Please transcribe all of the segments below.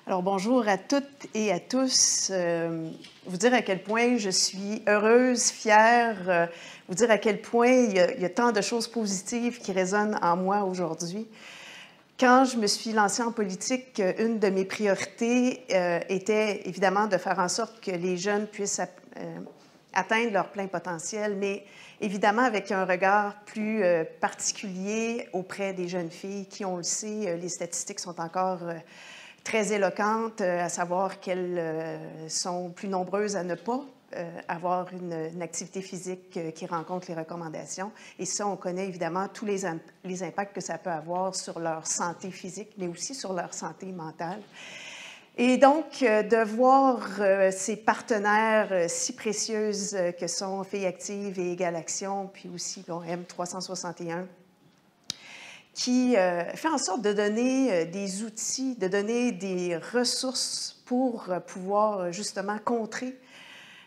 Alors bonjour à toutes et à tous. Vous dire à quel point je suis heureuse, fière, vous dire à quel point il y a tant de choses positives qui résonnent en moi aujourd'hui. Quand je me suis lancée en politique, une de mes priorités était évidemment de faire en sorte que les jeunes puissent atteindre leur plein potentiel, mais évidemment avec un regard plus particulier auprès des jeunes filles qui, on le sait, les statistiques sont encore très éloquentes, à savoir qu'elles sont plus nombreuses à ne pas avoir une activité physique qui rencontre les recommandations. Et ça, on connaît évidemment tous les impacts que ça peut avoir sur leur santé physique, mais aussi sur leur santé mentale. Et donc, de voir ces partenaires si précieuses que sont Filles actives et Égale Action, puis aussi bon, M361, qui fait en sorte de donner des outils, de donner des ressources pour pouvoir justement contrer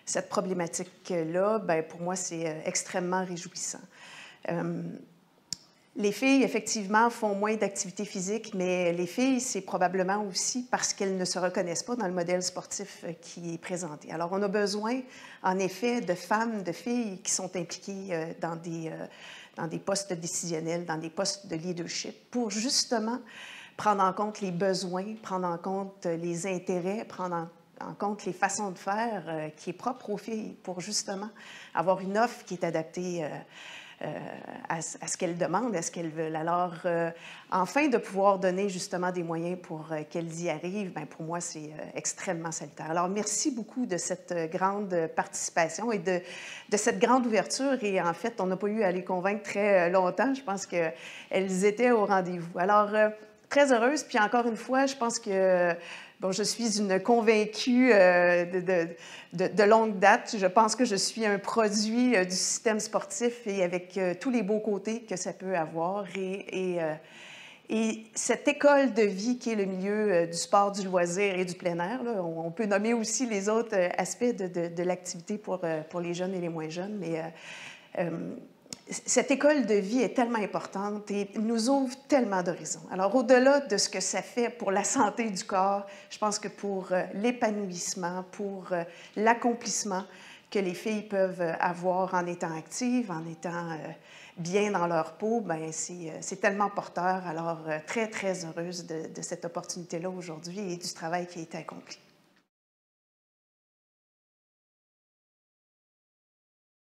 cette problématique-là, bien, pour moi, c'est extrêmement réjouissant. Les filles, effectivement, font moins d'activité physique, mais les filles, c'est probablement aussi parce qu'elles ne se reconnaissent pas dans le modèle sportif qui est présenté. Alors, on a besoin, en effet, de femmes, de filles qui sont impliquées dans des postes décisionnels, dans des postes de leadership, pour justement prendre en compte les besoins, prendre en compte les intérêts, prendre en compte les façons de faire qui est propre aux filles, pour justement avoir une offre qui est adaptée à ce qu'elles demandent, à ce qu'elles veulent. Alors, enfin, de pouvoir donner justement des moyens pour qu'elles y arrivent, bien, pour moi, c'est extrêmement salutaire. Alors, merci beaucoup de cette grande participation et de cette grande ouverture. Et en fait, on n'a pas eu à les convaincre très longtemps. Je pense qu'elles étaient au rendez-vous. Alors, très heureuse. Puis encore une fois, je pense que bon, je suis une convaincue de longue date. Je pense que je suis un produit du système sportif et avec tous les beaux côtés que ça peut avoir. Et cette école de vie qui est le milieu du sport, du loisir et du plein air, là, on peut nommer aussi les autres aspects de l'activité pour les jeunes et les moins jeunes, mais cette école de vie est tellement importante et nous ouvre tellement d'horizons. Alors, au-delà de ce que ça fait pour la santé du corps, je pense que pour l'épanouissement, pour l'accomplissement que les filles peuvent avoir en étant actives, en étant bien dans leur peau, bien, c'est tellement porteur. Alors, très, très heureuse de cette opportunité-là aujourd'hui et du travail qui a été accompli.